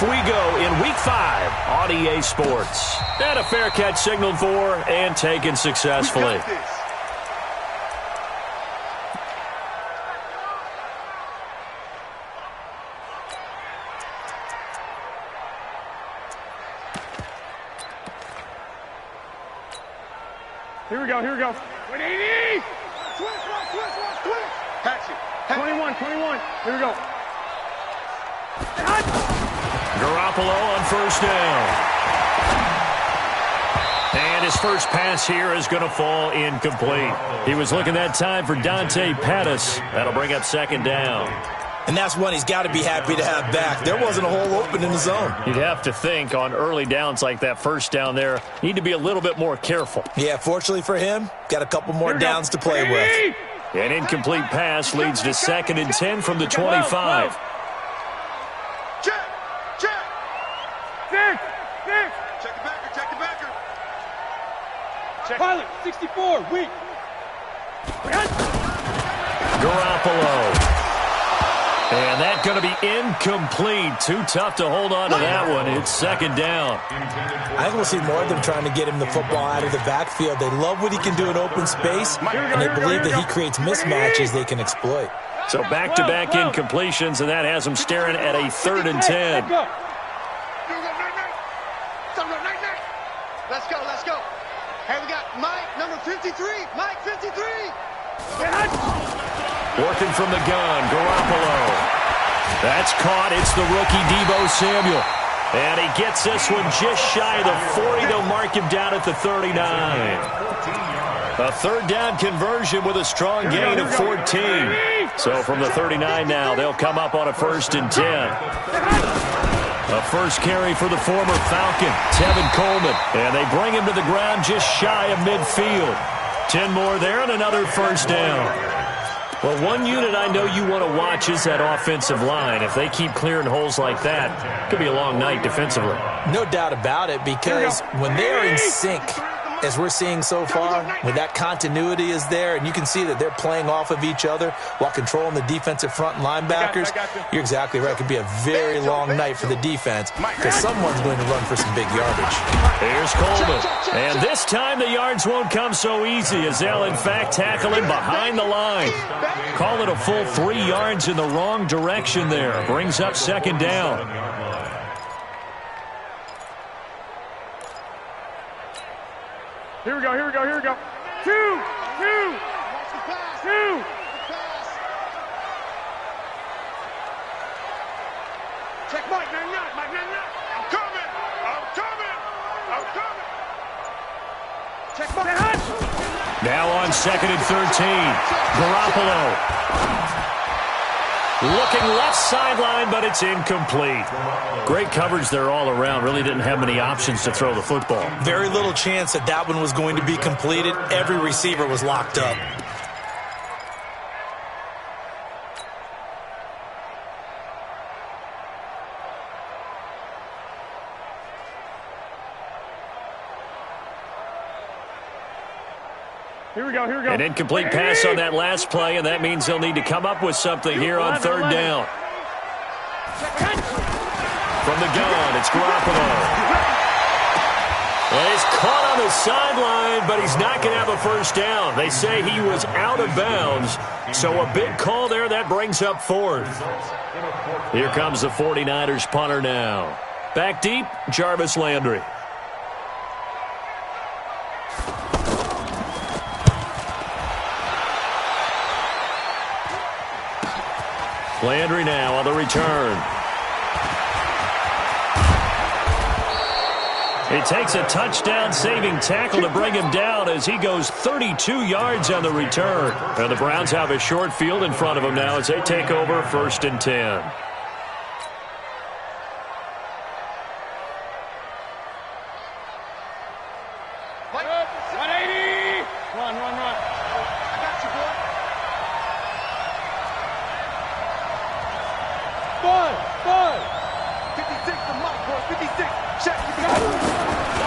we go in Week 5 on EA Sports. And a fair catch signaled for and taken successfully. Here we go, here we go. 180! Twist. Catch it. 21. Here we go. Garoppolo on first down. And his first pass here is going to fall incomplete. He was looking that time for Dante Pettis. That'll bring up second down. And that's one he's got to be happy to have back. There wasn't a hole open in the zone. You'd have to think on early downs like that first down there, need to be a little bit more careful. Yeah, fortunately for him, got a couple more downs to play with. An incomplete pass leads to 2nd and 10 from the 25. Check. Check the backer. Pilot, 64, weak. Garoppolo. And that's going to be incomplete. Too tough to hold on to that one. It's second down. I think we'll see more of them trying to get him the football out of the backfield. They love what he can do in open space, and they believe that he creates mismatches they can exploit. So back-to-back incompletions, and that has them staring at a 3rd and 10. Let's go. Hey, we got Mike, number 53. Mike, 53. Working from the gun, Garoppolo. That's caught. It's the rookie Deebo Samuel. And he gets this one just shy of the 40. They'll mark him down at the 39. A 3rd down conversion with a strong gain of 14. So from the 39 now, they'll come up on a 1st and 10. A first carry for the former Falcon, Tevin Coleman. And they bring him to the ground just shy of midfield. 10 more there and another 1st down. Well, one unit I know you want to watch is that offensive line. If they keep clearing holes like that, it could be a long night defensively. No doubt about it, because when they are in sync, as we're seeing so far, when that continuity is there, and you can see that they're playing off of each other while controlling the defensive front linebackers, you're exactly right. It could be a very long night for the defense, because someone's going to run for some big yardage. Here's Coleman. And this time the yards won't come so easy, as they'll, in fact, tackle him behind the line. Call it a full 3 yards in the wrong direction there. Brings up 2nd down. Here we go. 2. Check Mike, 99. I'm coming. Check Mike. Now on 2nd and 13. Garoppolo. Looking left sideline, but it's incomplete. Great coverage there all around. Really didn't have many options to throw the football. Very little chance that one was going to be completed. Every receiver was locked up. Here we go. An incomplete pass on that last play, and that means they'll need to come up with something here on 3rd down. From the gun, it's Garoppolo. Well, he's caught on the sideline, but he's not going to have a 1st down. They say he was out of bounds, so a big call there. That brings up 4th. Here comes the 49ers punter now. Back deep, Jarvis Landry. Landry now on the return. It takes a touchdown-saving tackle to bring him down as he goes 32 yards on the return. And the Browns have a short field in front of them now as they take over 1st and 10.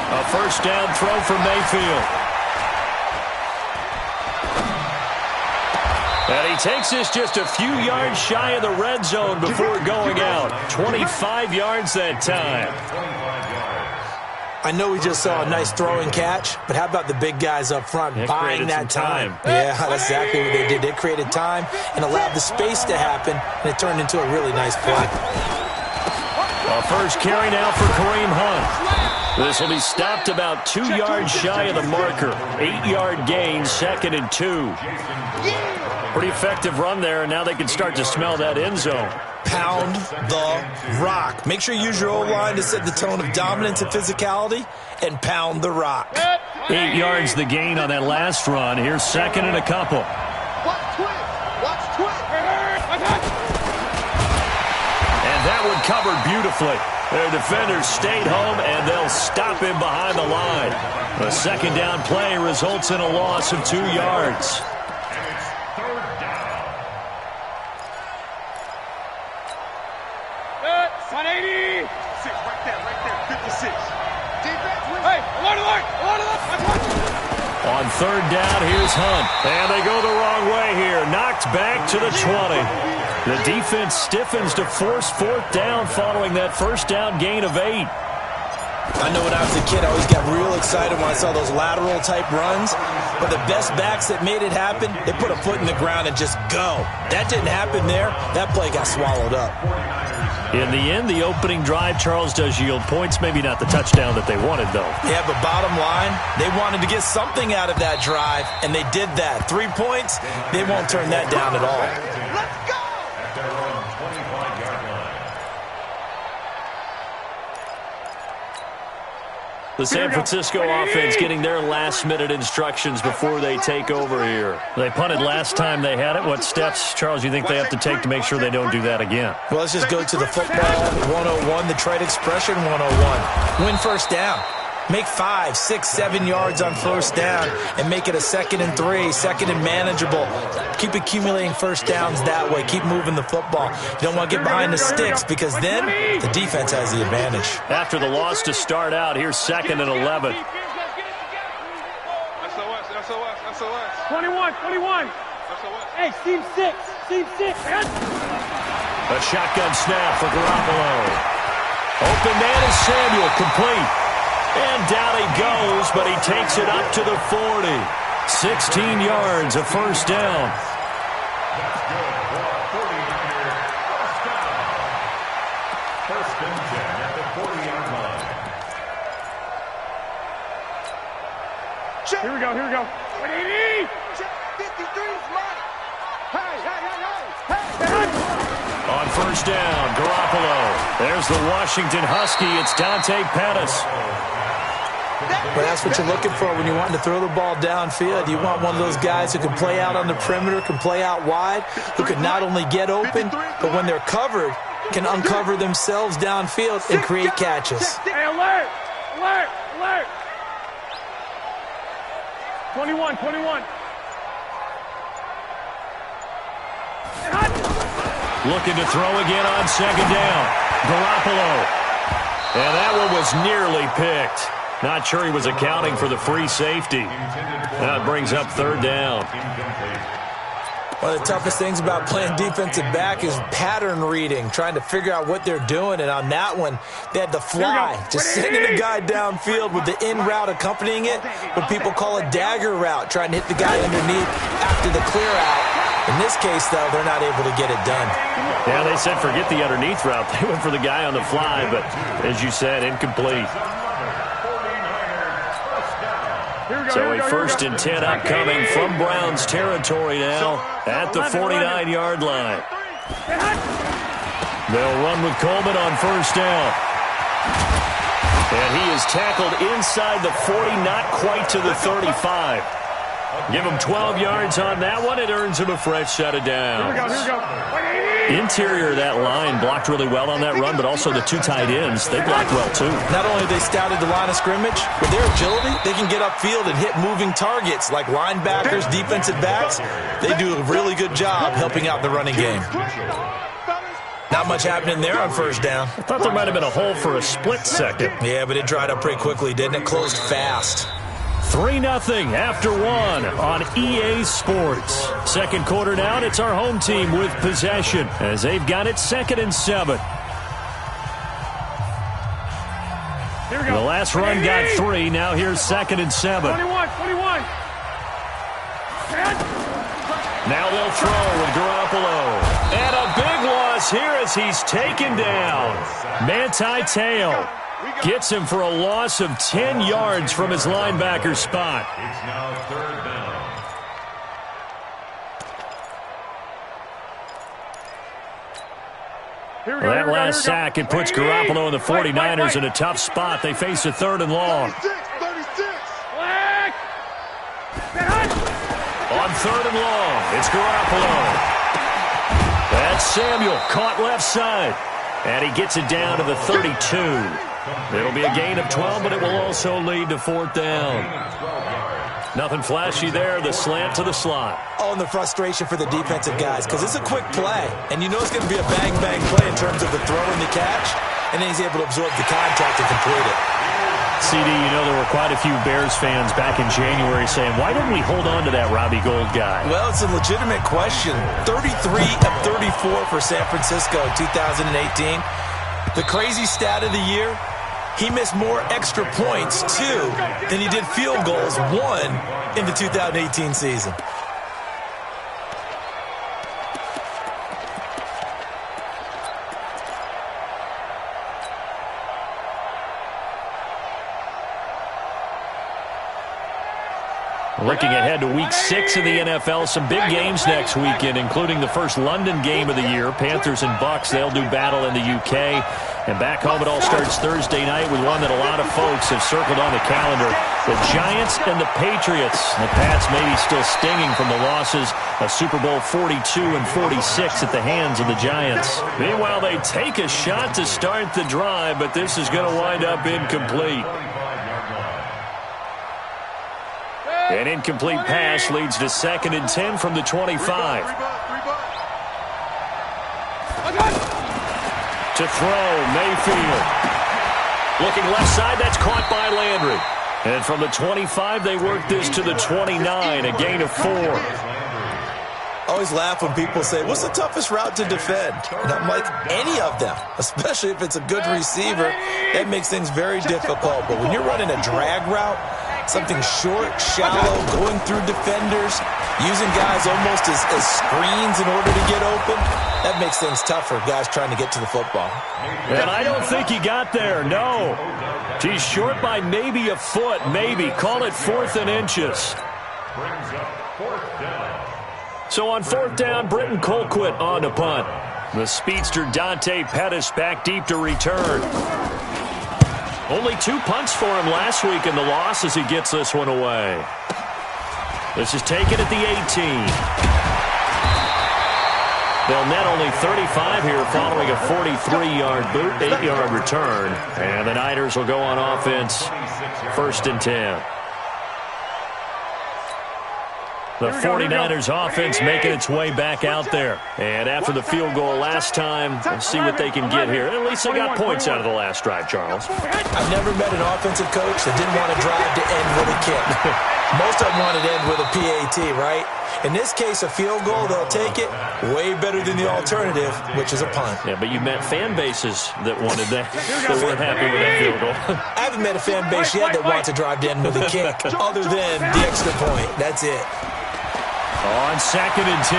A 1st down throw for Mayfield. And he takes this just a few yards shy of the red zone before going out. 25 yards that time. I know we just saw a nice throwing catch, but how about the big guys up front buying that time? Yeah, that's exactly what they did. They created time and allowed the space to happen, and it turned into a really nice play. A first carry now for Kareem Hunt. This will be stopped about 2 yards shy of the marker. 8-yard gain, 2nd and 2. Pretty effective run there, and now they can start to smell that end zone. Pound the rock. Make sure you use your O-line to set the tone of dominance and physicality, and pound the rock. 8 yards the gain on that last run. Here's 2nd and a couple. Watch twist. Watch twist. And that one covered beautifully. Their defenders stayed home, and they'll stop him behind the line. A second down play results in a loss of 2 yards. On 3rd down, here's Hunt. And they go the wrong way here. Knocked back to the 20. The defense stiffens to force 4th down following that first down gain of 8. I know when I was a kid, I always got real excited when I saw those lateral-type runs. But the best backs that made it happen, they put a foot in the ground and just go. That didn't happen there. That play got swallowed up. In the end, the opening drive, Charles, does yield points. Maybe not the touchdown that they wanted, though. Yeah, but bottom line, they wanted to get something out of that drive, and they did that. 3 points, they won't turn that down at all. Let's go! The San Francisco offense getting their last-minute instructions before they take over here. They punted last time they had it. What steps, Charles, you think they have to take to make sure they don't do that again? Well, let's just go to the football 101, the trade expression 101. Win first down. Make 5, 6, 7 yards on first down and make it a 2nd and 3, 2nd and manageable. Keep accumulating first downs that way. Keep moving the football. You don't want to get behind the sticks because then the defense has the advantage. After the loss to start out, here's 2nd and 11. SOS. 21. Hey, Team 6. A shotgun snap for Garoppolo. Open man is Samuel, complete. And down he goes, but he takes it up to the 40. 16 yards, a first down. First and 10 at the 40-yard line. Here we go. 180. 53's mine. Hey. On first down, Garoppolo. There's the Washington Husky. It's Dante Pettis. But that's what you're looking for when you want to throw the ball downfield. You want one of those guys who can play out on the perimeter, can play out wide, who can not only get open, but when they're covered, can uncover themselves downfield and create catches. Hey, alert. 21. Looking to throw again on 2nd down. Garoppolo. And that one was nearly picked. Not sure he was accounting for the free safety. That brings up 3rd down. One of the toughest things about playing defensive back is pattern reading, trying to figure out what they're doing. And on that one, they had the fly, just sending the guy downfield with the in route accompanying it, what people call a dagger route, trying to hit the guy underneath after the clear out. In this case, though, they're not able to get it done. Yeah, they said forget the underneath route. They went for the guy on the fly, but as you said, incomplete. So a 1st and 10 upcoming from Browns territory now at the 49-yard line. They'll run with Coleman on first down. And he is tackled inside the 40, not quite to the 35. Give him 12 yards on that one. It earns him a fresh set of downs. Interior of that line blocked really well on that run, but also the 2 tight ends, they blocked well too. Not only have they scouted the line of scrimmage, with their agility, they can get upfield and hit moving targets like linebackers, defensive backs. They do a really good job helping out the running game. Not much happening there on first down. I thought there might have been a hole for a split second. Yeah, but it dried up pretty quickly, didn't it? Closed fast. 3-0 after one on EA Sports. Second quarter now, and it's our home team with possession as they've got it 2nd and 7. Here we go. The last run got 3. Now here's 2nd and 7. 21. Now they'll throw with Garoppolo. And a big loss here as he's taken down. Manti Te'o gets him for a loss of 10 yards from his linebacker spot. It's now 3rd down. That last sack, it puts Garoppolo and the 49ers in a tough spot. They face a 3rd and long. 36. On 3rd and long, it's Garoppolo. That's Samuel, caught left side. And he gets it down to the 32. It'll be a gain of 12, but it will also lead to 4th down. Nothing flashy there, the slant to the slot. Oh, and the frustration for the defensive guys, because it's a quick play. And you know it's going to be a bang-bang play in terms of the throw and the catch. And then he's able to absorb the contact and complete it. CD, you know there were quite a few Bears fans back in January saying, why didn't we hold on to that Robbie Gould guy? Well, it's a legitimate question. 33 of 34 for San Francisco in 2018. The crazy stat of the year, he missed more extra points, 2, than he did field goals, 1, in the 2018 season. Looking ahead to Week 6 of the NFL, some big games next weekend, including the first London game of the year. Panthers and Bucks, they'll do battle in the UK. And back home, it all starts Thursday night with one that a lot of folks have circled on the calendar. The Giants and the Patriots. The Pats maybe still stinging from the losses. A Super Bowl 42 and 46 at the hands of the Giants. Meanwhile, they take a shot to start the drive, but this is going to wind up incomplete. An incomplete pass leads to 2nd and 10 from the 25. To throw, Mayfield. Looking left side, that's caught by Landry. And from the 25, they work this to the 29, a gain of 4. I always laugh when people say, what's the toughest route to defend? And I'm like, any of them, especially if it's a good receiver. That makes things very difficult. But when you're running a drag route, something short, shallow, going through defenders, using guys almost as screens in order to get open, that makes things tough for guys trying to get to the football. And I don't think he got there, no. He's short by maybe a foot, maybe. Call it 4th and inches. Brings up 4th down. So on 4th down, Britton Colquitt on to punt. The speedster Dante Pettis back deep to return. Only 2 punts for him last week in the loss as he gets this one away. This is taken at the 18. They'll net only 35 here following a 43-yard boot, 8-yard return. And the Niners will go on offense, 1st and 10. The 49ers offense making its way back out there. And after the field goal last time, we'll see what they can get here. At least they got points out of the last drive, Charles. I've never met an offensive coach that didn't want to drive to end with a kick. Most of them wanted to end with a PAT, right? In this case, a field goal, they'll take it. Way better than the alternative, which is a punt. Yeah, but you met fan bases that wanted that, that weren't happy with that field goal. I haven't met a fan base yet that wants to drive to end with a kick, other than the extra point. That's it. On 2nd and 10,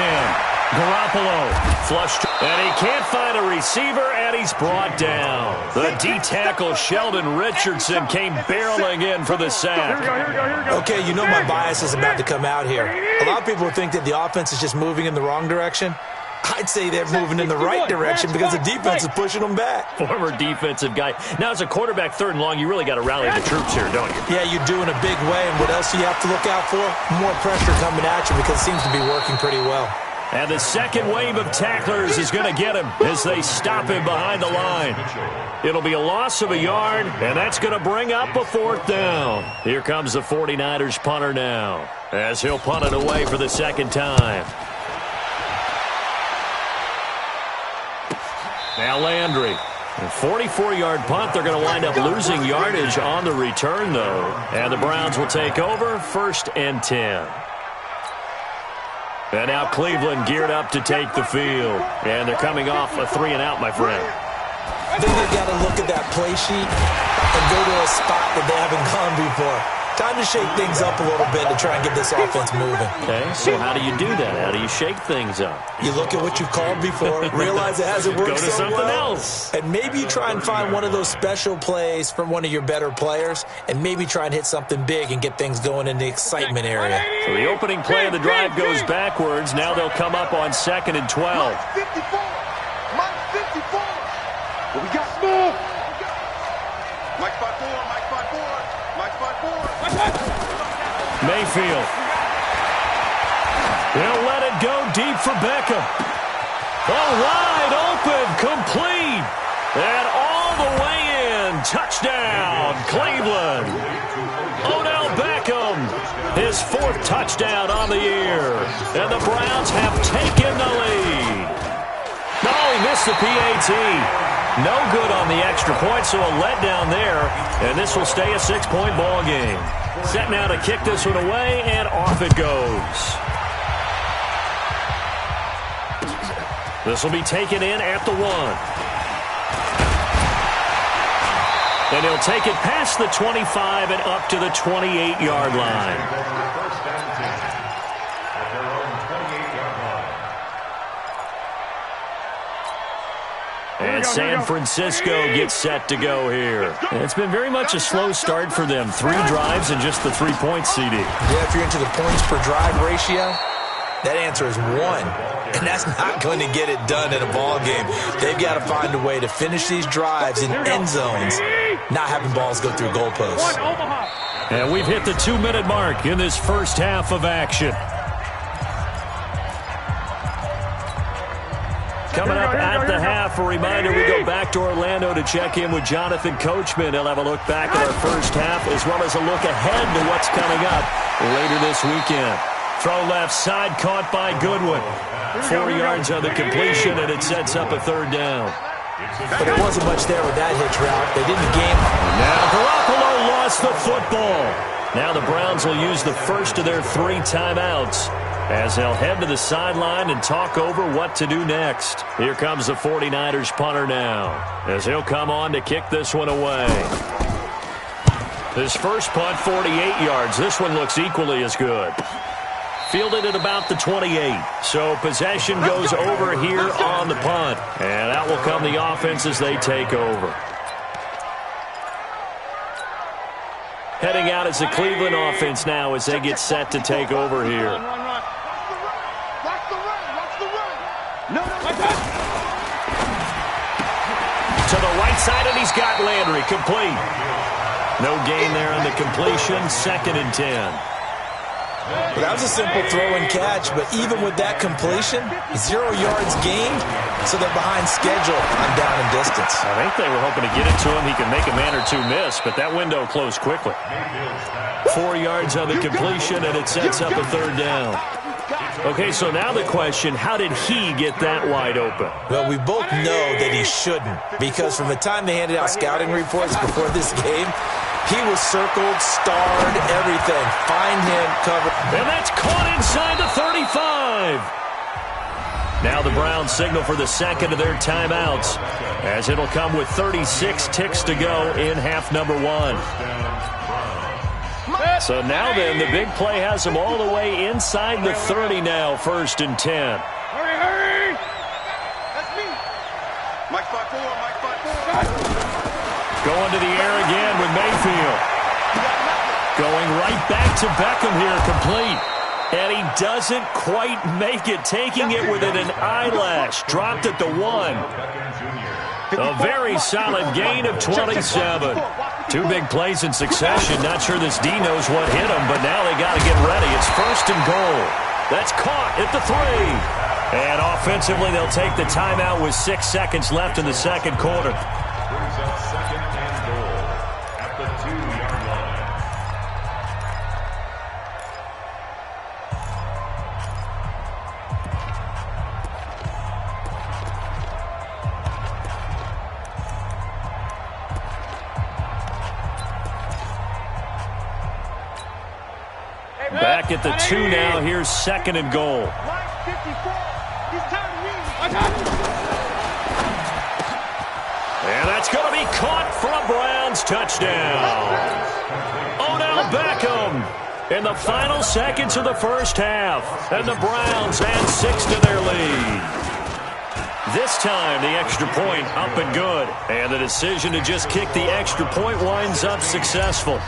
Garoppolo flushed, and he can't find a receiver, and he's brought down. The D-tackle Sheldon Richardson came barreling in for the sack. Okay, you know my bias is about to come out here. A lot of people think that the offense is just moving in the wrong direction. I'd say they're moving in the right direction because the defense is pushing them back. Former defensive guy. Now, as a quarterback, 3rd and long, you really got to rally the troops here, don't you? Yeah, you do in a big way. And what else do you have to look out for? More pressure coming at you because it seems to be working pretty well. And the second wave of tacklers is going to get him as they stop him behind the line. It'll be a loss of a yard, and that's going to bring up a 4th down. Here comes the 49ers punter now as he'll punt it away for the 2nd time. Now Landry A 44-yard punt. They're going to wind up losing yardage on the return, though. And the Browns will take over 1st and 10. And now Cleveland geared up to take the field. And they're coming off a 3-and-out, my friend. I think they've got to look at that play sheet and go to a spot that they haven't gone before. Time to shake things up a little bit to try and get this offense moving. Okay, so how do you do that? How do you shake things up? You look at what you've called before, realize it hasn't worked Go to so something well, else. and maybe you try and find one of those special plays from one of your better players, and maybe try and hit something big and get things going in the excitement area. So the opening play of the drive goes backwards. Now they'll come up on 2nd and 12. Minus 54. Minus 54. What we got? Smooth. Mike spot 4. Mike spot 4. Mike spot 4. Mayfield. They'll let it go deep for Beckham. Oh, wide open, complete. And all the way in. Touchdown, Cleveland. Odell Beckham, his 4th touchdown on the year. And the Browns have taken the lead. No, he missed the PAT. No good on the extra point, so a letdown there. And this will stay a 6-point ball game. Set now to kick this one away, and off it goes. This will be taken in at the 1. And he'll take it past the 25 and up to the 28-yard line. And San Francisco gets set to go here. And it's been very much a slow start for them. 3 drives and just the 3 points, CD. Yeah, if you're into the points per drive ratio, that answer is 1. And that's not going to get it done in a ball game. They've got to find a way to finish these drives in end zones, not having balls go through goalposts. And we've hit the 2-minute mark in this first half of action. Coming up at the half, a reminder, we go back to Orlando to check in with Jonathan Coachman. He'll have a look back at our first half as well as a look ahead to what's coming up later this weekend. Throw left side, caught by Goodwin. 4 yards on the completion, and it sets up a 3rd down. But there wasn't much there with that hitch route. They didn't game. Now Garoppolo lost the football. Now the Browns will use the first of their 3 timeouts as they'll head to the sideline and talk over what to do next. Here comes the 49ers punter now, as he'll come on to kick this one away. His first punt, 48 yards. This one looks equally as good. Fielded at about the 28. So possession goes over here on the punt. And that will come the offense as they take over. Heading out is the Cleveland offense now as they get set to take over here. To the right side, and he's got Landry complete. No gain there on the completion. 2nd and 10. Well, that was a simple throw and catch, but even with that completion, 0 yards gained, so they're behind schedule on down and distance. I think they were hoping to get it to him. He could make a man or 2 miss, but that window closed quickly. 4 yards on the completion, and it sets up a 3rd down. Okay, so now the question, how did he get that wide open? Well, we both know that he shouldn't, because from the time they handed out scouting reports before this game, he was circled, starred, everything. Find him, cover. And that's caught inside the 35. Now the Browns signal for the 2nd of their timeouts, as it'll come with 36 ticks to go in half number 1. So now then, the big play has them all the way inside the 30 now, 1st and 10. Hurry! That's me. Mike spot 4, Mike spot 4. Going to the air again with Mayfield. Going right back to Beckham here, complete. And he doesn't quite make it, taking it within an eyelash. Dropped at the 1. A very solid gain of 27. 2 big plays in succession. Not sure this D knows what hit him, but now they got to get ready. It's 1st and goal. That's caught at the 3. And offensively, they'll take the timeout with 6 seconds left in the 2nd quarter. Brings up 2nd and goal at the 2-yard line. Back at the 2 now. Here's 2nd and goal. And that's going to be caught for a Browns touchdown. Odell Beckham in the final seconds of the first half. And the Browns add 6 to their lead. This time, the extra point up and good. And the decision to just kick the extra point winds up successful.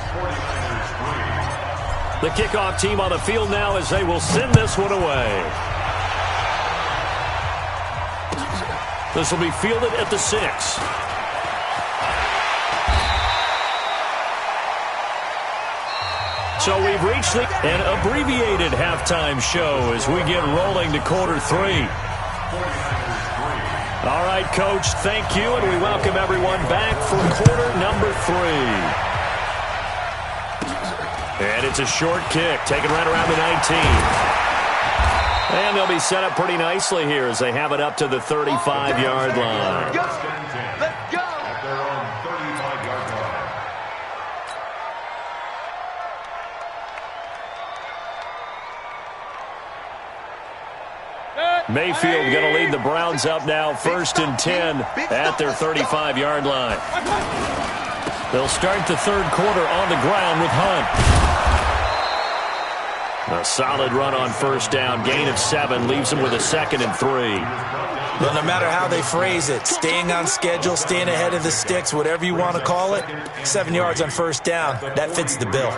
The kickoff team on the field now as they will send this one away. This will be fielded at the 6. So we've reached an abbreviated halftime show as we get rolling to quarter 3. All right, Coach, thank you, and we welcome everyone back for quarter number 3. And it's a short kick, taken right around the 19. And they'll be set up pretty nicely here as they have it up to the 35-yard line. Let's go. At their own 35-yard line. Mayfield going to lead the Browns up now, 1st and 10 at their 35-yard line. They'll start the third quarter on the ground with Hunt. A solid run on first down. Gain of 7 leaves them with a 2nd and 3. Well, no matter how they phrase it, staying on schedule, staying ahead of the sticks, whatever you want to call it, 7 yards on first down, that fits the bill.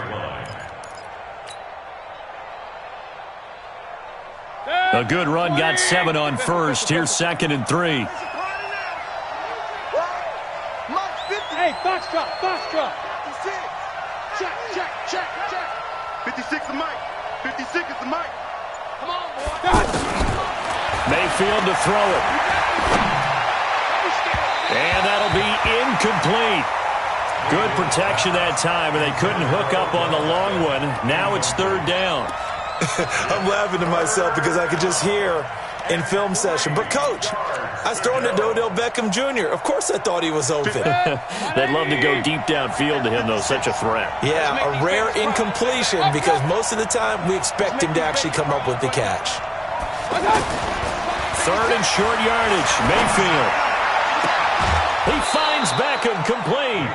A good run, got 7 on first. Here's 2nd and 3. Hey, box drop. 56. Check. 56 is Mike. 56 is the Mike. Come on, boy. Mayfield to throw it. And that'll be incomplete. Good protection that time, and they couldn't hook up on the long one. Now it's 3rd down. I'm laughing to myself because I could just hear in film session. But, Coach, I was throwing it to Odell Beckham Jr. Of course I thought he was open. They'd love to go deep downfield to him, though. Such a threat. Yeah, a rare incompletion because most of the time we expect him to actually come up with the catch. 3rd and short yardage. Mayfield. He finds Beckham complete.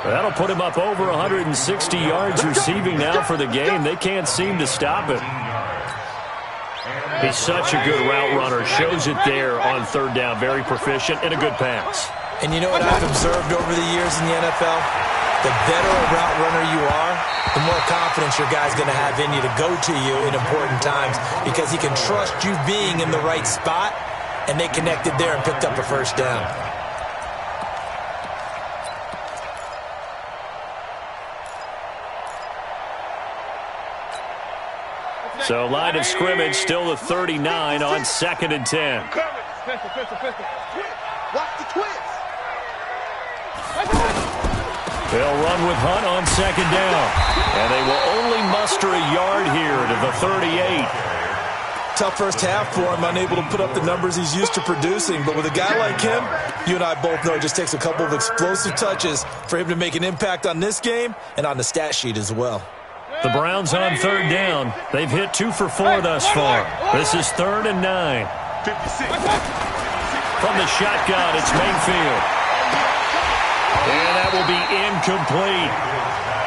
That'll put him up over 160 yards receiving now for the game. They can't seem to stop him. He's such a good route runner. Shows it there on 3rd down. Very proficient and a good pass. And you know what I've observed over the years in the NFL? The better a route runner you are, the more confidence your guy's going to have in you to go to you in important times because he can trust you being in the right spot, and they connected there and picked up a first down. So line of scrimmage still the 39 on 2nd and 10. Pistol. Watch the twist. They'll run with Hunt on 2nd down. And they will only muster a yard here to the 38. Tough first half for him, unable to put up the numbers he's used to producing. But with a guy like him, you and I both know it just takes a couple of explosive touches for him to make an impact on this game and on the stat sheet as well. The Browns on 3rd down. They've hit 2 for 4 thus far. This is 3rd and 9. 56. From the shotgun, it's Mayfield. And that will be incomplete.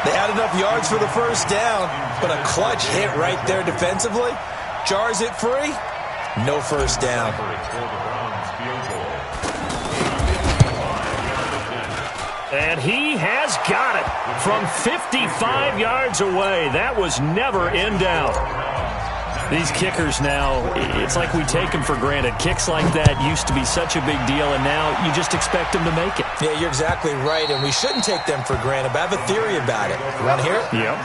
They had enough yards for the first down, but a clutch hit right there defensively. Jars it free. No first down. And he has got it from 55 yards away. That was never in doubt. These kickers now, it's like we take them for granted. Kicks like that used to be such a big deal, and now you just expect them to make it. Yeah, you're exactly right, and we shouldn't take them for granted, but I have a theory about it. You want to hear it? Yep.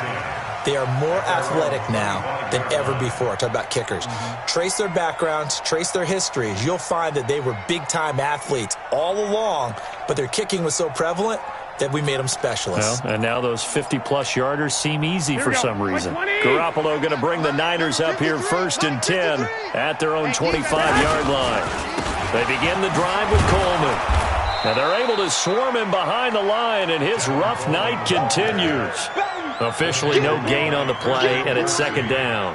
They are more athletic now than ever before. Talk about kickers. Trace their backgrounds, trace their histories. You'll find that they were big-time athletes all along, but their kicking was so prevalent that we made them specialists. Well, and now those 50-plus yarders seem easy for some reason. Garoppolo going to bring the Niners up here 1st and 10 at their own 25-yard line. They begin the drive with Coleman. And they're able to swarm him behind the line, and his rough night continues. Officially no gain on the play, and it's second down.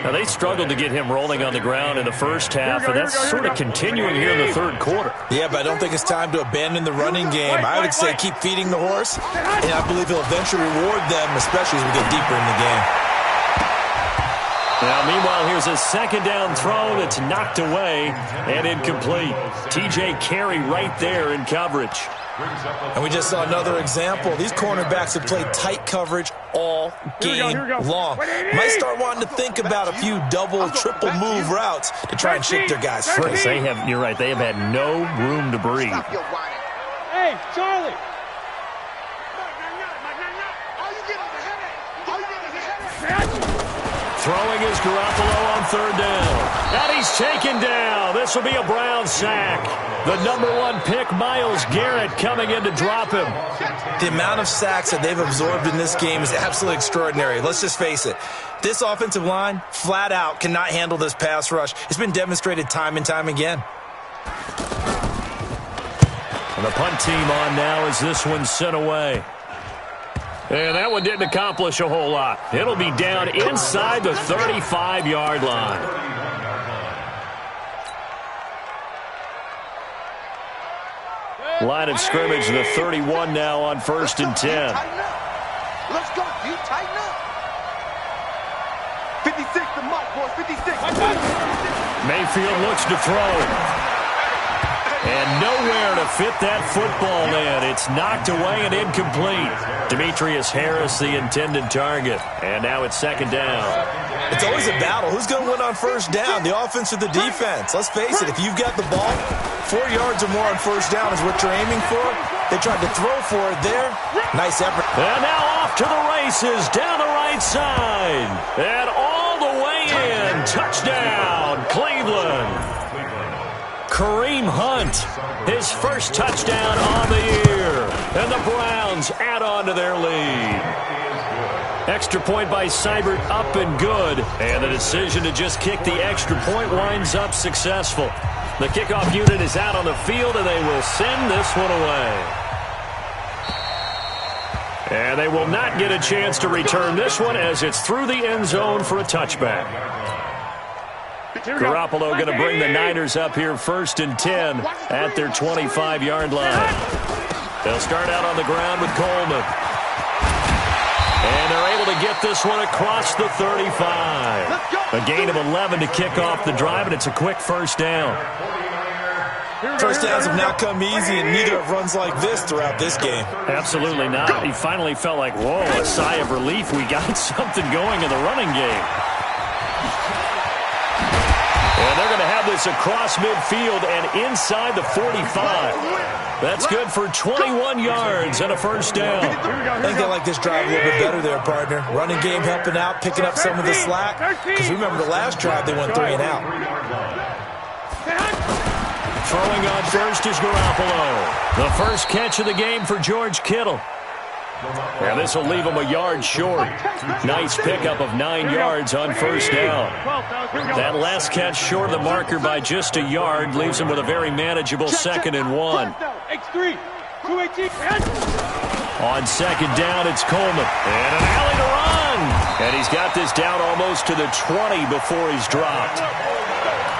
Now, they struggled to get him rolling on the ground in the first half, and that's sort of continuing here in the third quarter. Yeah, but I don't think it's time to abandon the running game. I would say keep feeding the horse, and I believe he'll eventually reward them, especially as we get deeper in the game. Now, meanwhile, here's a second down throw that's knocked away and incomplete. T.J. Carey right there in coverage. And we just saw another example. These cornerbacks have played tight coverage all game long. Might start wanting to think about a few double, triple move routes to try and shake their guys free. You're right, they have had no room to breathe. Hey, Charlie. Throwing is Garoppolo on third down. And he's taken down. This will be a Brown sack. The #1 pick, Myles Garrett, coming in to drop him. The amount of sacks that they've absorbed in this game is absolutely extraordinary. Let's just face it. This offensive line, flat out, cannot handle this pass rush. It's been demonstrated time and time again. And the punt team on now as this one's sent away. And that one didn't accomplish a whole lot. It'll be down inside the 35-yard line. Line of scrimmage, the 31 now on 1st and 10. Let's go, you tighten up. 56 to Mike, boys, 56. Mayfield looks to throw. And nowhere to fit that football in. It's knocked away and incomplete. Demetrius Harris, the intended target. And now it's second down. It's always a battle. Who's going to win on first down, the offense or the defense? Let's face it, if you've got the ball, 4 yards or more on first down is what you're aiming for. They tried to throw for it there. Nice effort. And now off to the races, down the right side. And all the way in. Touchdown, Cleveland. Kareem Hunt, his first touchdown on the year. And the Browns add on to their lead. Extra point by Seibert, up and good. And the decision to just kick the extra point winds up successful. The kickoff unit is out on the field, and they will send this one away. And they will not get a chance to return this one as it's through the end zone for a touchback. Garoppolo going to bring the Niners up here 1st and 10 at their 25-yard line. They'll start out on the ground with Coleman. And they're able to get this one across the 35. A gain of 11 to kick off the drive, and it's a quick first down. First downs have not come easy, and neither have runs like this throughout this game. Absolutely not. He finally felt like, whoa, a sigh of relief. We got something going in the running game. And they're going to have this across midfield and inside the 45. That's good for 21 yards and a first down. I think they like this drive a little bit better there, partner. Running game helping out, picking up some of the slack. Because remember the last drive, they went 3 and out. Throwing on first is Garoppolo. The first catch of the game for George Kittle. And this will leave him a yard short. Nice pickup of 9 yards on first down. That last catch short of the marker by just a yard leaves him with a very manageable 2nd and 1. On second down, it's Coleman. And an alley to run. And he's got this down almost to the 20 before he's dropped.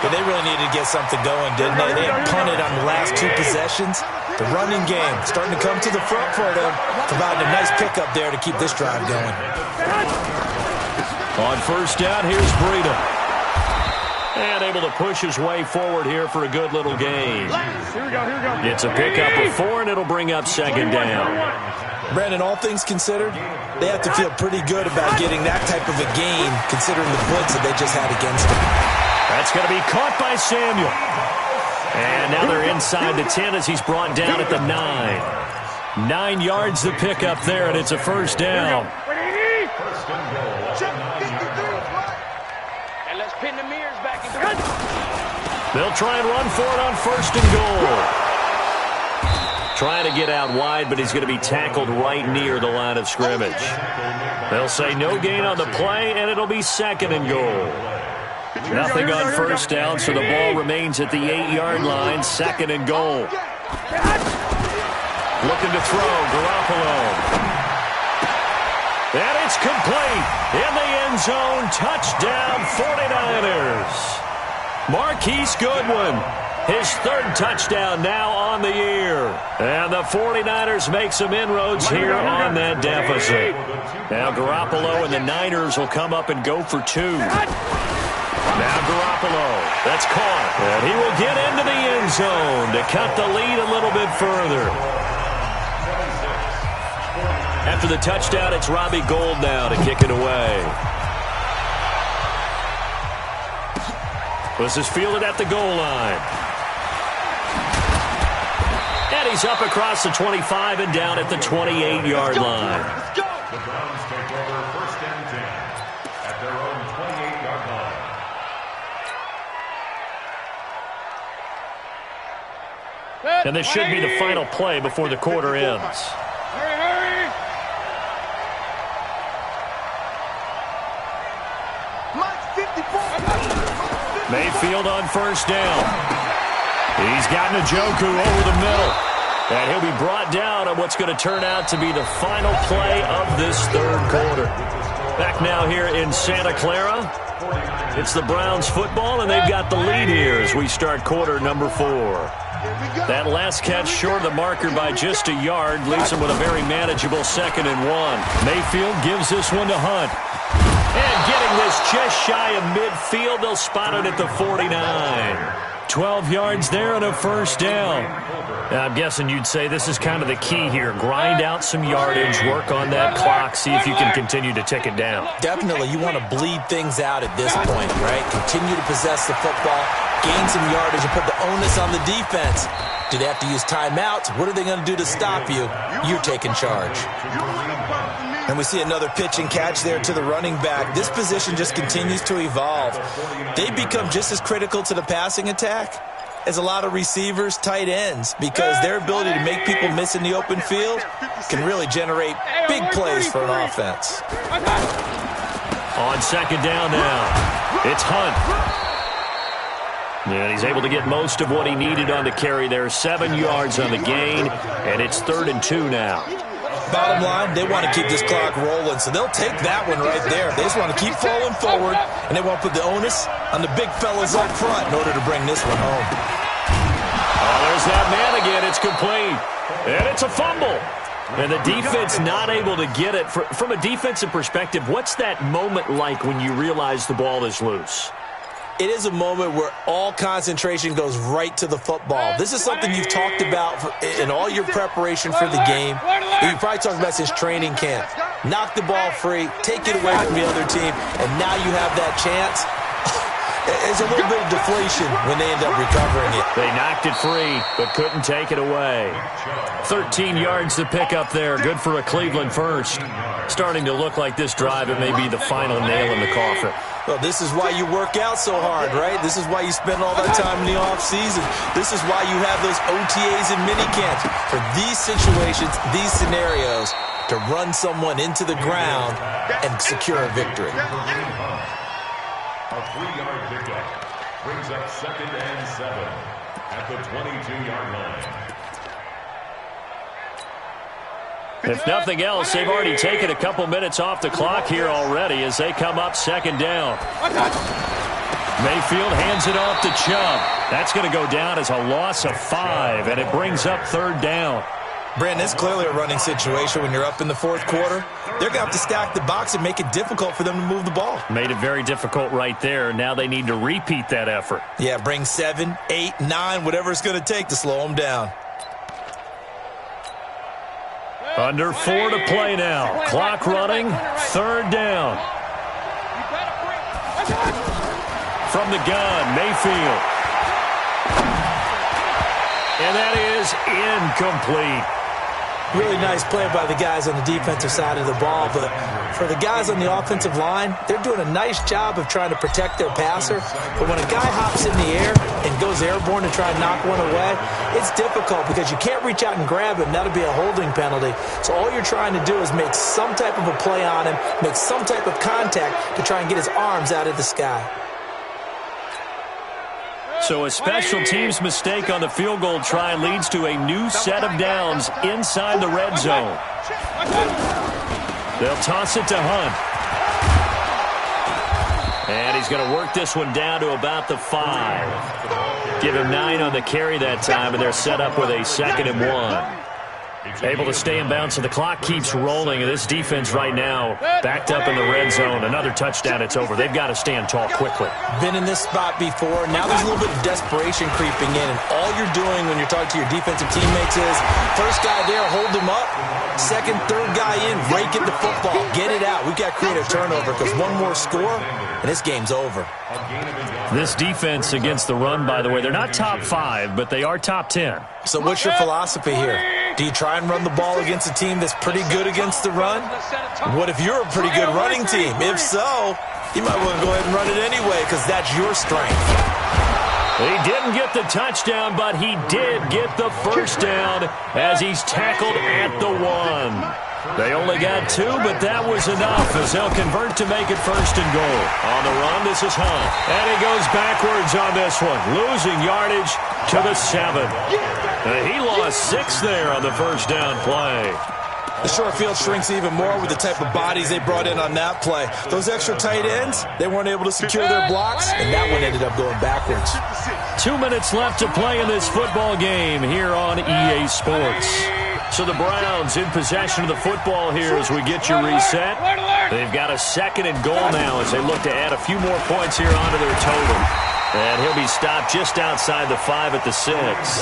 But they really needed to get something going, didn't they? They had punted on the last 2 possessions. The running game starting to come to the front for them, providing a nice pickup there to keep this drive going. On first down, here's Breida. And able to push his way forward here for a good little gain. Here we go. It's a pickup of 4, and it'll bring up second down. Brandon, all things considered, they have to feel pretty good about getting that type of a gain, considering the blitz that they just had against them. That's going to be caught by Samuel. And now they're inside the 10 as he's brought down at the 9. 9 yards to pick up there, and it's a first down. And let's pin the mirrors back in. They'll try and run for it on 1st and goal. Trying to get out wide, but he's going to be tackled right near the line of scrimmage. They'll say no gain on the play, and it'll be 2nd and goal. Nothing on first down, so the ball remains at the 8-yard line, 2nd and goal. Looking to throw, Garoppolo. And it's complete. In the end zone, touchdown 49ers. Marquise Goodwin, his third touchdown now on the year. And the 49ers make some inroads here on that deficit. Now Garoppolo and the Niners will come up and go for two. Now Garoppolo, that's caught. And he will get into the end zone to cut the lead a little bit further. After the touchdown, it's Robbie Gould now to kick it away. This is fielded at the goal line. And he's up across the 25 and down at the 28-yard line. The Browns take over first and 10 at their own 28-yard line. And this should be the final play before the quarter ends. Hurry, hurry! Mayfield on first down. He's got Njoku over the middle. And he'll be brought down on what's going to turn out to be the final play of this third quarter. Back now here in Santa Clara. It's the Browns football, and they've got the lead here as we start quarter number 4. That last catch short of the marker by just a yard leaves him with a very manageable 2nd and 1. Mayfield gives this one to Hunt. And getting this just shy of midfield, they'll spot it at the 49. 12 yards there and a first down. Now, I'm guessing you'd say this is kind of the key here. Grind out some yardage, work on that clock, see if you can continue to tick it down. Definitely, you want to bleed things out at this point, right? Continue to possess the football, gain some yardage, and put the onus on the defense. Do they have to use timeouts? What are they going to do to stop you? You're taking charge. And we see another pitch and catch there to the running back. This position just continues to evolve. They become just as critical to the passing attack as a lot of receivers, tight ends, because their ability to make people miss in the open field can really generate big plays for an offense. On second down now, it's Hunt. And he's able to get most of what he needed on the carry there. 7 yards on the gain, and it's 3rd and 2 now. Bottom line, they want to keep this clock rolling, so they'll take that one right there. They just want to keep falling forward, and they want to put the onus on the big fellas up front in order to bring this one home. Oh, there's that man again. It's complete. And it's a fumble. And the defense not able to get it. From a defensive perspective, what's that moment like when you realize the ball is loose? It is a moment where all concentration goes right to the football. This is something you've talked about in all your preparation for the game. You probably talked about since training camp. Knock the ball free, take it away from the other team, and now you have that chance. There's a little bit of deflation when they end up recovering it. They knocked it free, but couldn't take it away. 13 yards to pick up there. Good for a Cleveland first. Starting to look like this drive, it may be the final nail in the coffin. Well, this is why you work out so hard, right? This is why you spend all that time in the offseason. This is why you have those OTAs and minicamps. For these situations, these scenarios, to run someone into the ground and secure a victory. A 3-yard pickup brings up 2nd and 7 at the 22-yard line. If nothing else, they've already taken a couple minutes off the clock here already as they come up 2nd down. Mayfield hands it off to Chubb. That's going to go down as a loss of 5, and it brings up 3rd down. Brandon, it's clearly a running situation when you're up in the 4th quarter. They're going to have to stack the box and make it difficult for them to move the ball. Made it very difficult right there. Now they need to repeat that effort. Yeah, bring 7, 8, 9, whatever it's going to take to slow them down. Under 4 to play now. Clock running. 3rd down. From the gun, Mayfield. And that is incomplete. Really nice play by the guys on the defensive side of the ball, but for the guys on the offensive line, they're doing a nice job of trying to protect their passer. But when a guy hops in the air and goes airborne to try and knock one away, it's difficult because you can't reach out and grab him. That'll be a holding penalty. So all you're trying to do is make some type of a play on him, make some type of contact to try and get his arms out of the sky. So a special teams mistake on the field goal try leads to a new set of downs inside the red zone. They'll toss it to Hunt. And he's going to work this one down to about the 5. Give him 9 on the carry that time, and they're set up with a 2nd and 1. Able to stay in bounds, so the clock keeps rolling. And this defense right now backed up in the red zone. Another touchdown, it's over. They've got to stand tall quickly. Been in this spot before. Now there's a little bit of desperation creeping in. And all you're doing when you're talking to your defensive teammates is, first guy there, hold him up. Second, third guy in, rake at the football. Get it out. We've got to create a turnover because one more score, and this game's over. This defense against the run, by the way, they're not top 5, but they are top 10. So what's your philosophy here? Do you try and run the ball against a team that's pretty good against the run? What if you're a pretty good running team? If so, you might want to go ahead and run it anyway because that's your strength. He didn't get the touchdown, but he did get the first down as he's tackled at the 1. They only got 2, but that was enough as they'll convert to make it 1st and goal. On the run, this is Hunt. And he goes backwards on this one, losing yardage to the 7. He lost 6 there on the first down play. The short field shrinks even more with the type of bodies they brought in on that play. Those extra tight ends, they weren't able to secure their blocks, and that one ended up going backwards. 2 minutes left to play in this football game here on EA Sports. So the Browns in possession of the football here as we get you reset. They've got a 2nd and goal now as they look to add a few more points here onto their total. And he'll be stopped just outside the 5 at the 6.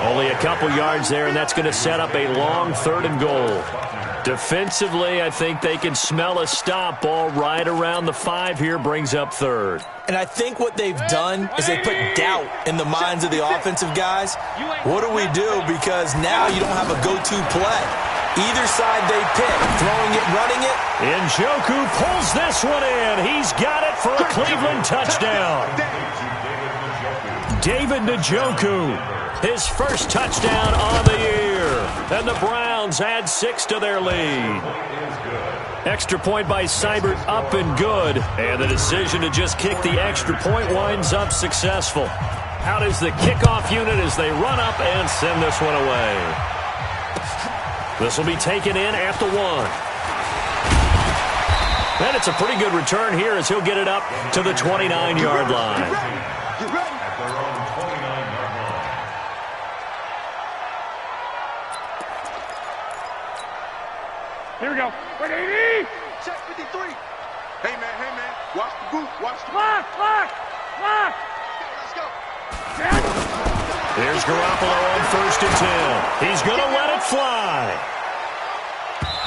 Only a couple yards there, and that's going to set up a long 3rd and goal. Defensively, I think they can smell a stop ball right around the 5 here, brings up 3rd. And I think what they've done is they put doubt in the minds of the offensive guys. What do we do? Because now you don't have a go-to play. Either side they pick, throwing it, running it. Njoku pulls this one in. He's got it for a Cleveland touchdown. David Njoku, his first touchdown on the year. And the Browns add 6 to their lead. Extra point by Seibert up and good. And the decision to just kick the extra point winds up successful. Out is the kickoff unit as they run up and send this one away. This will be taken in at the 1. And it's a pretty good return here as he'll get it up to the 29-yard line. Here we go. 180. Check 53. Hey, man. Watch the boot. Watch the boot. Lock. Let's go. Here's Garoppolo on 1st and 10. He's going to let it fly.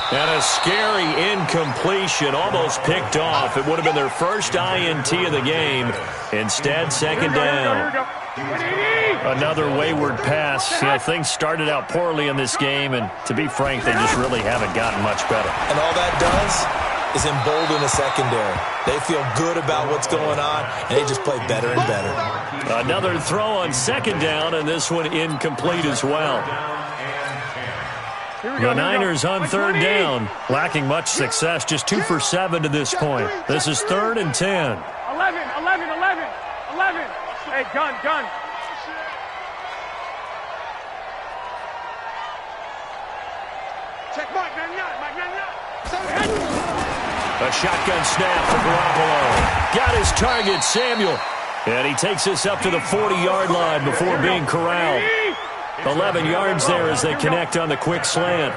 And a scary incompletion, almost picked off. It would have been their first INT of the game. Instead, 2nd down. Here we go. 180. Another wayward pass. You know, things started out poorly in this game, and to be frank, they just really haven't gotten much better. And all that does is embolden the secondary. They feel good about what's going on, and they just play better and better. Another throw on 2nd down, and this one incomplete as well. The Niners on 3rd down, lacking much success, just 2 for 7 to this point. This is 3rd and 10. 11. Hey, gun. Check Mike 99. A shotgun snap for Garoppolo. Got his target, Samuel. And he takes this up to the 40-yard line before being corralled. 11 yards there as they connect on the quick slant.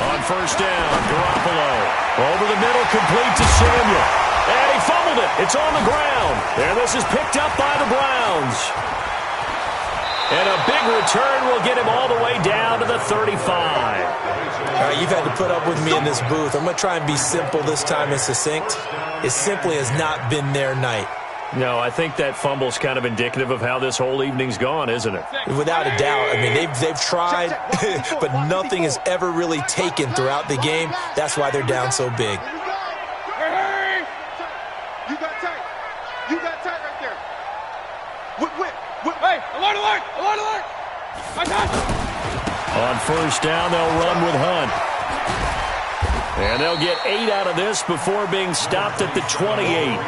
On 1st down, Garoppolo. Over the middle, complete to Samuel. And he fumbled it. It's on the ground. And this is picked up by the Browns. And a big return will get him all the way down to the 35. All right, you've had to put up with me in this booth. I'm going to try and be simple this time and succinct. It simply has not been their night. No, I think that fumble's kind of indicative of how this whole evening's gone, isn't it? Without a doubt. I mean, they've tried, but nothing has ever really taken throughout the game. That's why they're down so big. You got tight right there. Whip. Hey, alert. My God. On 1st down, they'll run with Hunt. And they'll get 8 out of this before being stopped at the 28.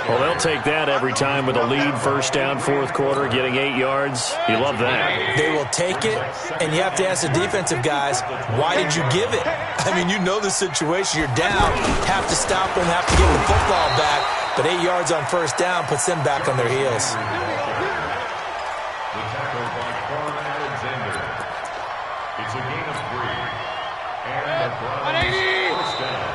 Well, they'll take that every time with a lead, first down, fourth quarter, getting 8 yards. You love that. They will take it, and you have to ask the defensive guys, why did you give it? I mean, you know the situation. You're down, have to stop them, have to get the football back, but 8 yards on first down puts them back on their heels. It's a gain of 3. And the Browns first down.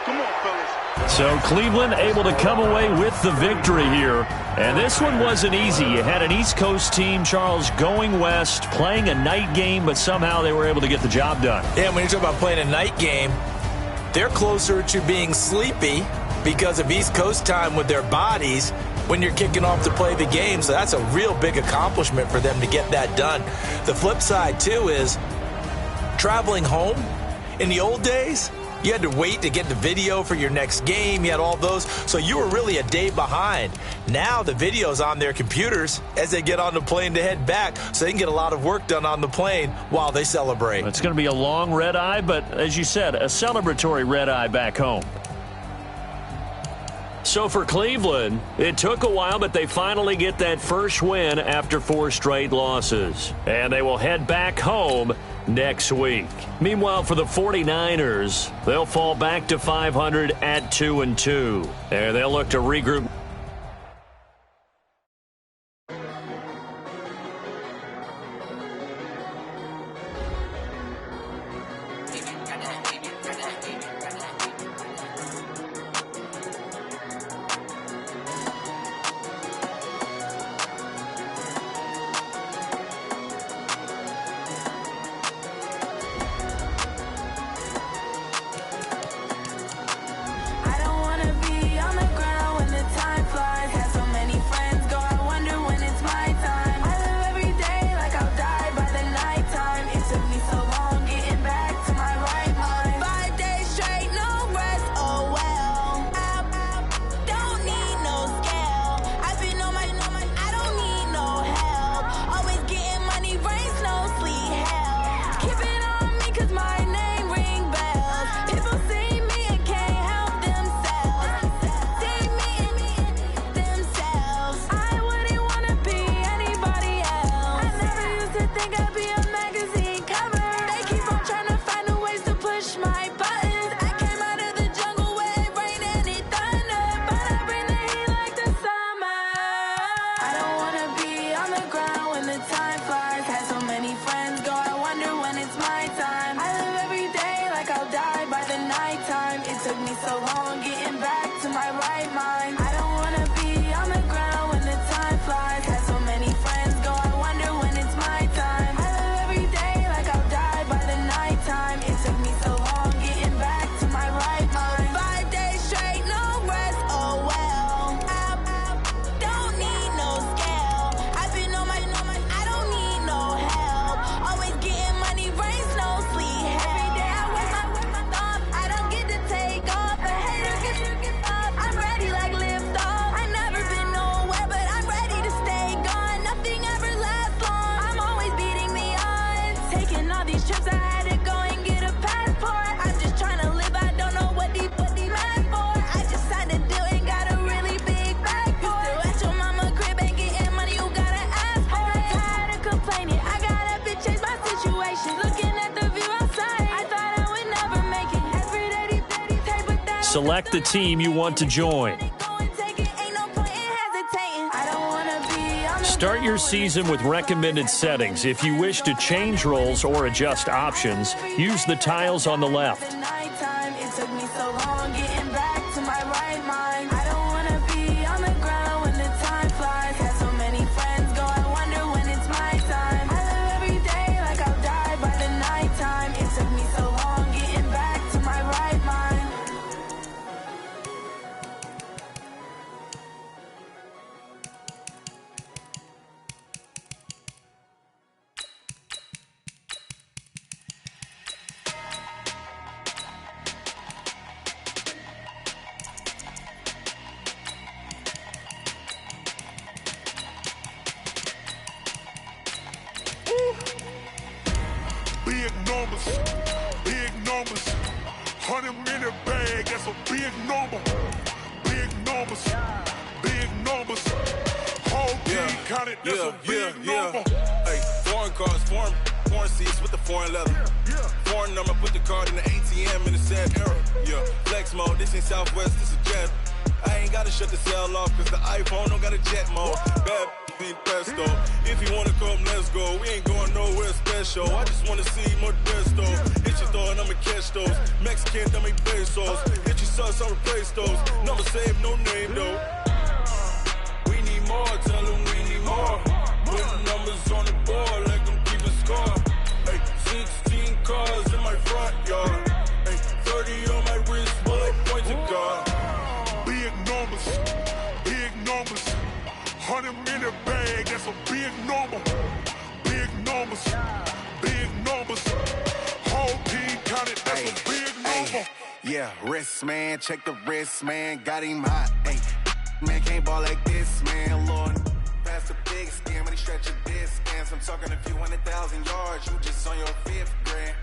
Come on, fellas. So Cleveland able to come away with the victory here. And this one wasn't easy. You had an East Coast team, Charles, going west, playing a night game, but somehow they were able to get the job done. Yeah, when you talk about playing a night game, they're closer to being sleepy because of East Coast time with their bodies when you're kicking off to play the game. So that's a real big accomplishment for them to get that done. The flip side, too, is traveling home. In the old days, you had to wait to get the video for your next game. You had all those. So you were really a day behind. Now the video's on their computers as they get on the plane to head back, so they can get a lot of work done on the plane while they celebrate. It's going to be a long red eye, but as you said, a celebratory red eye back home. So for Cleveland, it took a while, but they finally get that first win after 4 straight losses. And they will head back home next week. Meanwhile, for the 49ers, they'll fall back to 500 at 2-2. There, they'll look to regroup. Select the team you want to join. Start your season with recommended settings. If you wish to change roles or adjust options, use the tiles on the left. Big numbers, 100 in a bag, that's a big number. Big numbers. Big numbers. Whole team counted, that's a big number. Hey, foreign cars, foreign seats with the foreign leather. Foreign number, put the card in the ATM in the sad era. Yeah, flex mode, this ain't Southwest, this is jet. I ain't gotta shut the cell off, cause the iPhone don't got a jet mode. Bad be pesto. If you wanna come, let's go. We ain't going nowhere special. I just wanna see more Modesto. Hit your door and I'ma catch those. Mexican, dummy pesos. Hit your sauce, I'll replace those. Number save, no name though. We need more, tell them we need more. Put numbers on the board, like them keeping score. Hey, 16 cars in my front yard. Hey, 30 on my wrist, bullet point to God. Big numbers, big numbers. 100 in the bag, that's a big number. Big numbers, big numbers. Whole team counted, that's a big number. Yeah, wrist man, check the wrist man, got him hot. Hey, man can't ball like this, man. Lord, pass the big scam, and he stretch your distance. I'm talking a few 100,000 yards, you just on your 5th grand.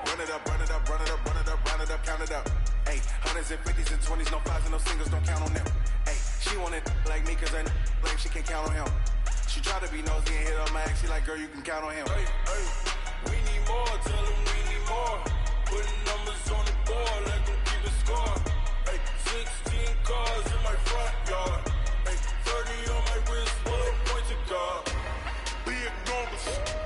Run it up, run it up, run it up, run it up, run it up, count it up. Hey, 100s and 50s and 20s, no 5s and no singles, don't count on them. Hey, she wanted like me cause I like she can't count on him. She tried to be nosy and hit her max, she like, girl, you can count on him. Hey, hey, we need more, tell them we need more. Putting numbers on the board, like them keep a score. Hey, 16 cars in my front yard. Hey, 30 on my wrist, bullet point to God. Big numbers.